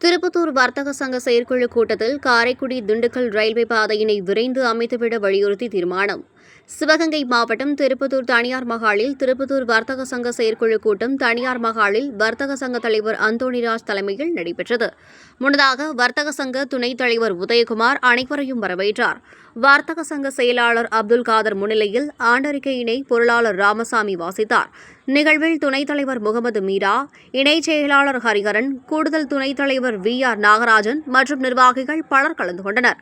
திருப்பத்தூர் வர்த்தக சங்க செயற்குழு கூட்டத்தில் காரைக்குடி திண்டுக்கல் ரயில்வே பாதையினை விரைந்து அமைத்துவிட வலியுறுத்தி தீர்மானம். சிவகங்கை மாவட்டம் திருப்பத்தூர் தனியார் மகாலில் திருப்பத்தூர் வர்த்தக சங்க செயற்குழு கூட்டம் தனியார் மகாலில் வர்த்தக சங்க தலைவர் அந்தோணிராஜ் தலைமையில் நடைபெற்றது. முன்னதாக வர்த்தக சங்க துணைத் தலைவர் உதயகுமார் அனைவரையும் வரவேற்றார். வர்த்தக சங்க செயலாளர் அப்துல் காதர் முன்னிலையில் ஆண்டறிக்கையினை பொருளாளர் ராமசாமி வாசித்தார். நிகழ்வில் துணைத் தலைவர் முகமது மீரா, இணைச் செயலாளர் ஹரிஹரன், கூடுதல் துணைத் தலைவர் VR நாகராஜன் மற்றும் நிர்வாகிகள் பலர் கலந்து கொண்டனர்.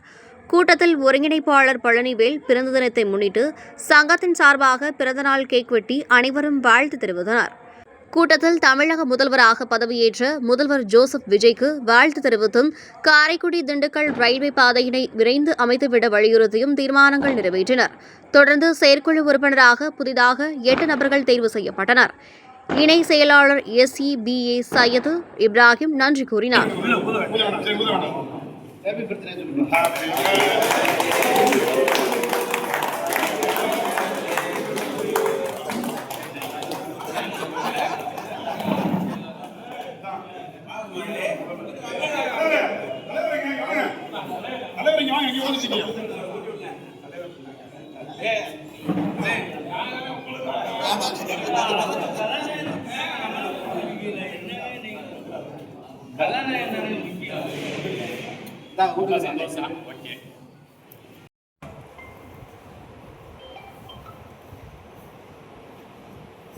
கூட்டத்தில் ஒருங்கிணைப்பாளர் பழனிவேல் பிறந்த தினத்தை முன்னிட்டு சங்கத்தின் சார்பாக பிறந்தநாள் கேக் வெட்டி அனைவரும் வாழ்த்து தெரிவித்தனர். கூட்டத்தில் தமிழக முதல்வராக பதவியேற்ற முதல்வர் ஜோசப் விஜய்க்கு வாழ்த்து தெரிவித்தும் காரைக்குடி திண்டுக்கல் ரயில்வே பாதையினை விரைந்து அமைத்துவிட வலியுறுத்தியும் தீர்மானங்கள் நிறைவேற்றினர். தொடர்ந்து செயற்குழு உறுப்பினராக புதிதாக 8 நபர்கள் தேர்வு செய்யப்பட்டனர். இணை செயலாளர் SEBA சையது இப்ராஹிம் நன்றி கூறினார்.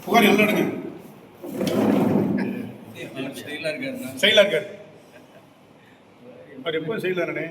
புகார் எல்லாம் எடுங்க. செயலா இருக்காரு. அவர் எப்போ செயலானே